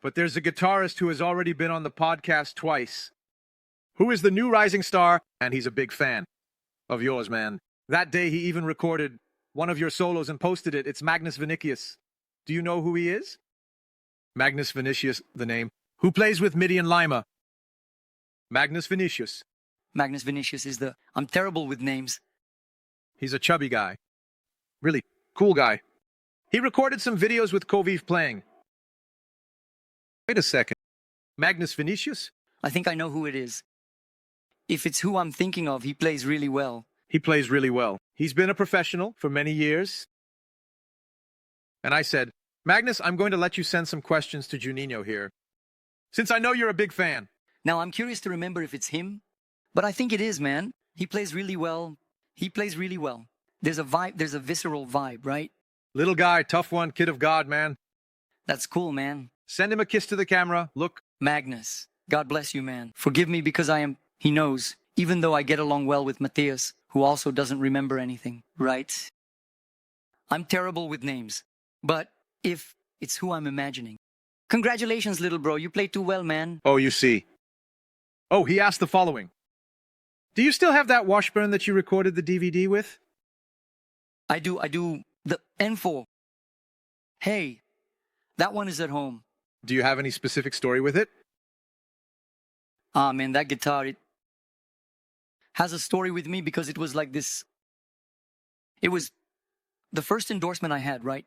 But there's a guitarist who has already been on the podcast twice, who is the new rising star, and he's a big fan of yours, man. That day he even recorded one of your solos and posted it. It's Magnus Vinicius. Do you know who he is? Magnus Vinicius, the name. Who plays with Midi and Lima? Magnus Vinicius. Magnus Vinicius is the... I'm terrible with names. He's a chubby guy. Really cool guy. He recorded some videos with Koviv playing. Wait a second. Magnus Vinicius? I think I know who it is. If it's who I'm thinking of, he plays really well. He plays really well. He's been a professional for many years. And I said, Magnus, I'm going to let you send some questions to Juninho here, since I know you're a big fan. Now, I'm curious to remember if it's him, but I think it is, man. He plays really well. He plays really well. There's a vibe, there's a visceral vibe, right? Little guy, tough one, kid of God, man. That's cool, man. Send him a kiss to the camera. Look. Magnus, God bless you, man. Forgive me because I am... He knows, even though I get along well with Mateus, who also doesn't remember anything, right? I'm terrible with names, but if it's who I'm imagining. Congratulations, little bro. You played too well, man. Oh, you see. Oh, he asked the following. Do you still have that Washburn that you recorded the DVD with? I do. The N4. Hey, that one is at home. Do you have any specific story with it? Ah, man, that guitar, it has a story with me because it was like this. It was the first endorsement I had, right?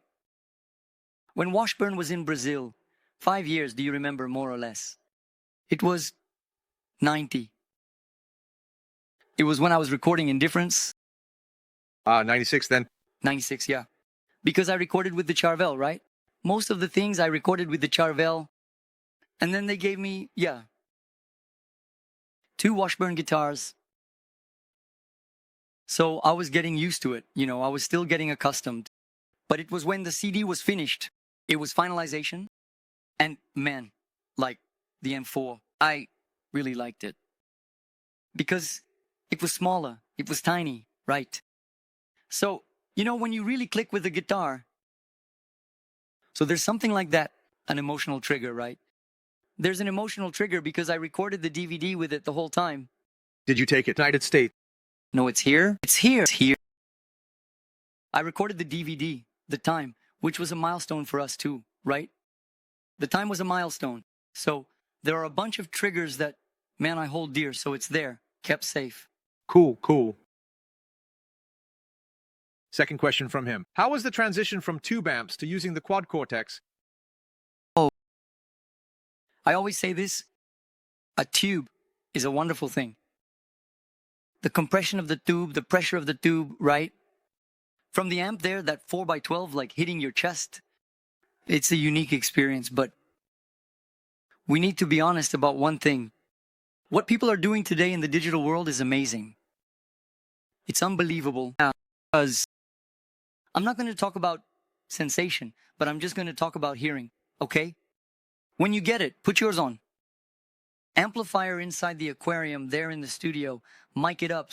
When Washburn was in Brazil, 5 years, do you remember, more or less? It was 90. It was when I was recording Indifference. 96 then? 96, yeah. Because I recorded with the Charvel, right? Most of the things I recorded with the Charvel. And then they gave me, 2 Washburn guitars. So I was getting used to it. You know, I was still getting accustomed. But it was when the CD was finished. It was finalization. And man, like the M4, I really liked it. Because it was smaller. It was tiny, right? So, you know, when you really click with the guitar, so there's something like that, an emotional trigger, right? There's an emotional trigger because I recorded the DVD with it the whole time. Did you take it to United States? No, it's here. It's here. It's here. I recorded the DVD, the time, which was a milestone for us too, right? The time was a milestone. So there are a bunch of triggers that, man, I hold dear. So it's there, kept safe. Cool. Second question from him. How was the transition from tube amps to using the quad cortex? Oh, I always say this, a tube is a wonderful thing. The compression of the tube, the pressure of the tube, right? From the amp there, that 4x12, like hitting your chest, it's a unique experience, but we need to be honest about one thing. What people are doing today in the digital world is amazing. It's unbelievable. Because I'm not going to talk about sensation, but I'm just going to talk about hearing, okay? When you get it, put yours on. Amplifier inside the aquarium there in the studio, mic it up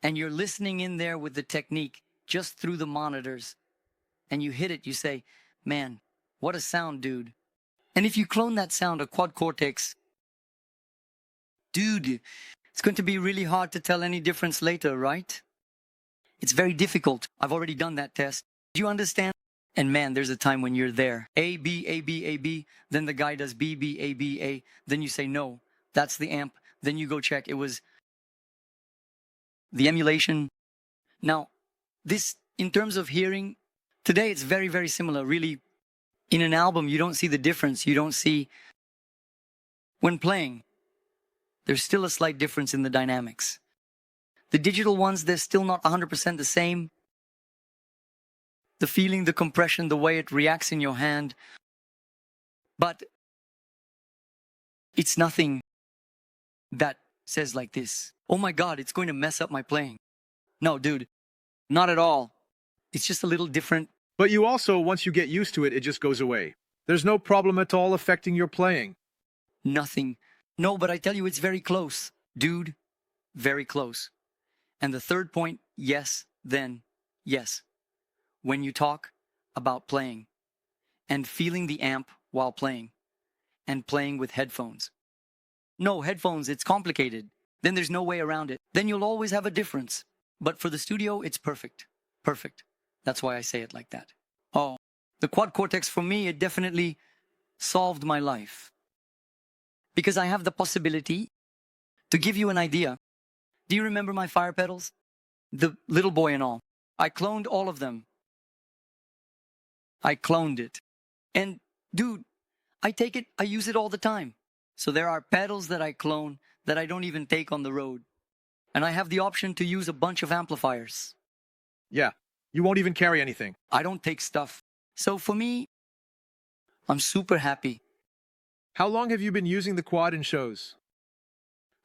and you're listening in there with the technique just through the monitors. And you hit it, you say, man, what a sound, dude. And if you clone that sound, a quad cortex, dude, it's going to be really hard to tell any difference later, right? It's very difficult. I've already done that test. Do you understand? And man, there's a time when you're there. A, B, A, B, A, B. Then the guy does B, B, A, B, A. Then you say, no, that's the amp. Then you go check. It was the emulation. Now, this, in terms of hearing, today it's very, very similar. Really, in an album, you don't see the difference. You don't see, when playing, there's still a slight difference in the dynamics. The digital ones, they're still not 100% the same. The feeling, the compression, the way it reacts in your hand. But it's nothing that says like this, oh my God, it's going to mess up my playing. No, dude, not at all. It's just a little different. But you also, once you get used to it, it just goes away. There's no problem at all affecting your playing. Nothing. No, but I tell you, it's very close. Dude, very close. And the third point, yes, then, yes. When you talk about playing and feeling the amp while playing, and playing with headphones. No, headphones, it's complicated. Then there's no way around it. Then you'll always have a difference. But for the studio, it's perfect. Perfect. That's why I say it like that. Oh, the quad cortex for me, it definitely solved my life. Because I have the possibility to give you an idea. Do you remember my fire pedals? The little boy and all. I cloned all of them. I cloned it. And dude, I take it, I use it all the time. So there are pedals that I clone that I don't even take on the road. And I have the option to use a bunch of amplifiers. Yeah, you won't even carry anything. I don't take stuff. So for me, I'm super happy. How long have you been using the quad in shows?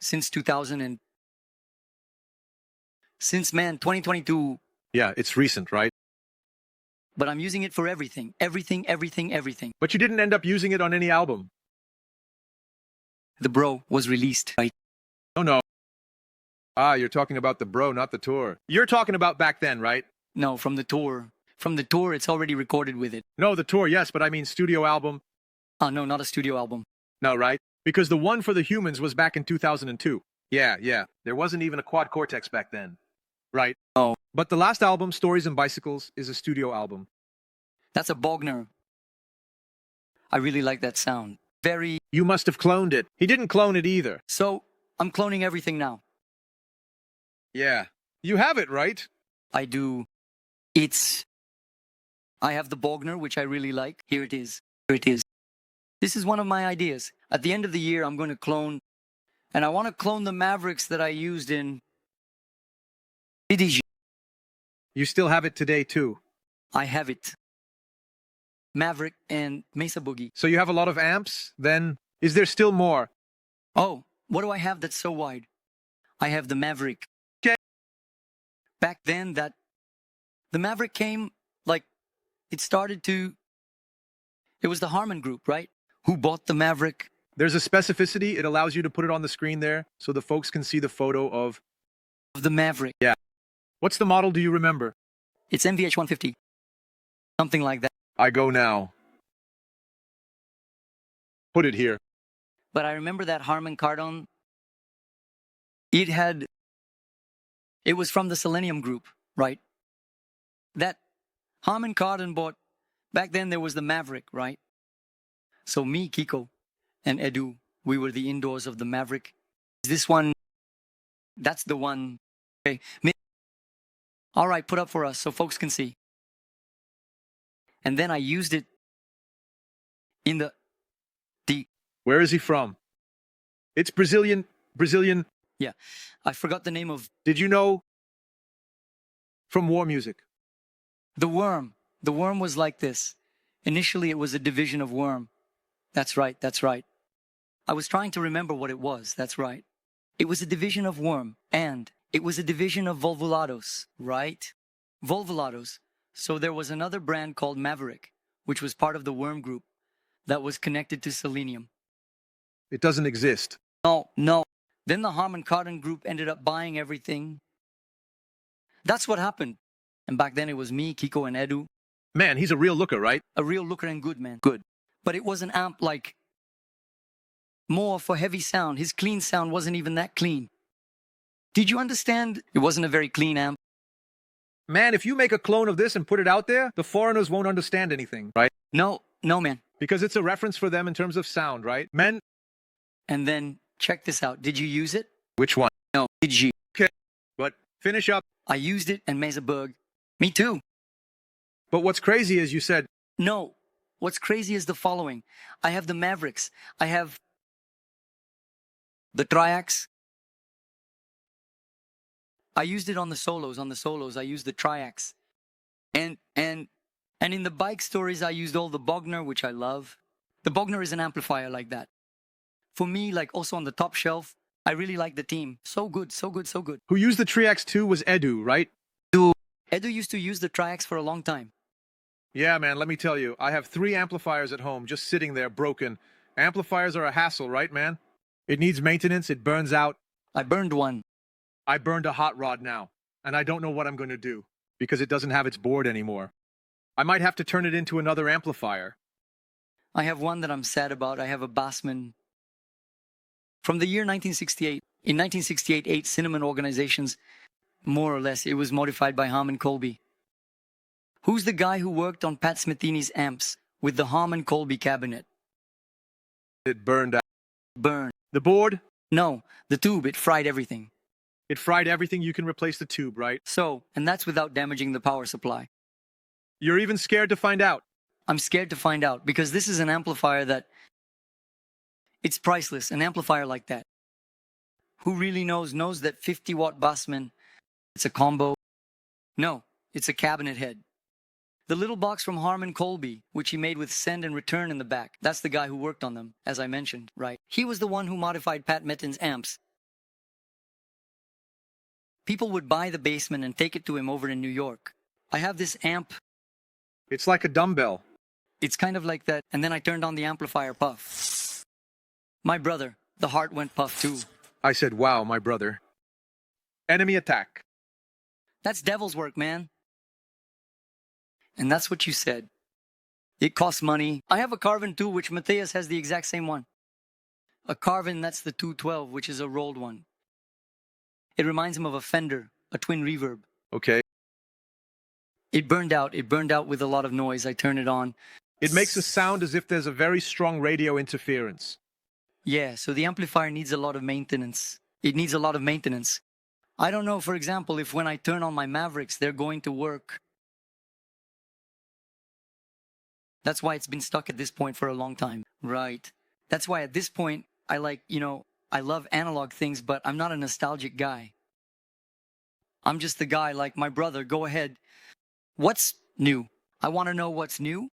Since 2022. Yeah, it's recent, right? But I'm using it for everything. Everything. But you didn't end up using it on any album. The Bro was released, right? Oh, no. Ah, you're talking about the Bro, not the tour. You're talking about back then, right? No, from the tour. From the tour, it's already recorded with it. No, the tour, yes, but I mean studio album. No, not a studio album. No, right? Because the one for the Humans was back in 2002. Yeah. There wasn't even a quad cortex back then. Right. Oh. But the last album, Stories and Bicycles, is a studio album. That's a Bogner. I really like that sound. Very... You must have cloned it. He didn't clone it either. So, I'm cloning everything now. Yeah. You have it, right? I do. I have the Bogner, which I really like. Here it is. This is one of my ideas. At the end of the year, I'm going to clone. And I want to clone the Mavericks that I used in... You still have it today, too. I have it. Maverick and Mesa Boogie. So you have a lot of amps? Then, is there still more? Oh, what do I have that's so wide? I have the Maverick. Okay. Back then, the Maverick came, it was the Harman Group, right? Who bought the Maverick? There's a specificity. It allows you to put it on the screen there so the folks can see the photo of the Maverick. Yeah. What's the model, do you remember? It's MVH 150. Something like that. I go now. Put it here. But I remember that Harman Kardon. It was from the Selenium Group, right? That Harman Kardon bought, back then there was the Maverick, right? So me, Kiko, and Edu, we were the indoors of the Maverick. This one, that's the one. Okay. All right, put up for us so folks can see. And then I used it in the... Where is he from? It's Brazilian. Yeah, I forgot the name of... Did you know? From War Music. The Worm. The Worm was like this. Initially, it was a division of Worm. That's right. I was trying to remember what it was. That's right. It was a division of Worm, and it was a division of Volvulados, right? Volvulados. So there was another brand called Maverick, which was part of the Worm group that was connected to Selenium. It doesn't exist. No. Then the Harman Kardon group ended up buying everything. That's what happened. And back then it was me, Kiko, and Edu. Man, he's a real looker, right? A real looker and good, man. Good. But it was an amp more for heavy sound. His clean sound wasn't even that clean. Did you understand? It wasn't a very clean amp. Man, if you make a clone of this and put it out there, the foreigners won't understand anything, right? No, man. Because it's a reference for them in terms of sound, right? Men. And then, check this out. Did you use it? Which one? No, did you? Okay, but finish up. I used it and Meseberg. Me too. But what's crazy is you said... No. What's crazy is the following. I have the Mavericks. I have the Triax. I used it on the solos. I used the Triax. And in the bike stories, I used all the Bogner, which I love. The Bogner is an amplifier like that. For me, also on the top shelf, I really like the team. So good. Who used the Triax 2 was Edu, right? Edu used to use the Triax for a long time. Yeah, man, let me tell you. I have 3 amplifiers at home just sitting there broken. Amplifiers are a hassle, right, man? It needs maintenance. It burns out. I burned one. I burned a hot rod now, and I don't know what I'm going to do because it doesn't have its board anymore. I might have to turn it into another amplifier. I have one that I'm sad about. I have a Bassman from the year 1968. In 1968, 8 cinnamon organizations, more or less, it was modified by Harman Colby. Who's the guy who worked on Pat Smethini's amps with the Harman Colby cabinet? It burned out. Burn. The board? No, the tube, it fried everything. It fried everything. You can replace the tube, right? So, and that's without damaging the power supply. You're even scared to find out. I'm scared to find out because this is an amplifier that it's priceless, an amplifier like that. Who really knows that 50-watt Bassman, it's a combo. No, it's a cabinet head. The little box from Harman Colby, which he made with send and return in the back, that's the guy who worked on them, as I mentioned, right? He was the one who modified Pat Metin's amps. People would buy the Bassman and take it to him over in New York. I have this amp. It's like a dumbbell. It's kind of like that, and then I turned on the amplifier puff. My brother, the heart went puff too. I said, wow, my brother. Enemy attack. That's devil's work, man. And that's what you said. It costs money. I have a Carvin too, which Mateus has the exact same one. A Carvin, that's the 212, which is a rolled one. It reminds him of a Fender, a twin reverb. Okay. It burned out. It burned out with a lot of noise. I turn it on. It makes a sound as if there's a very strong radio interference. Yeah, so the amplifier needs a lot of maintenance. It needs a lot of maintenance. I don't know, for example, if when I turn on my Mavericks, they're going to work. That's why it's been stuck at this point for a long time. Right. That's why at this point, I love analog things, but I'm not a nostalgic guy. I'm just the guy like my brother. Go ahead. What's new? I want to know what's new.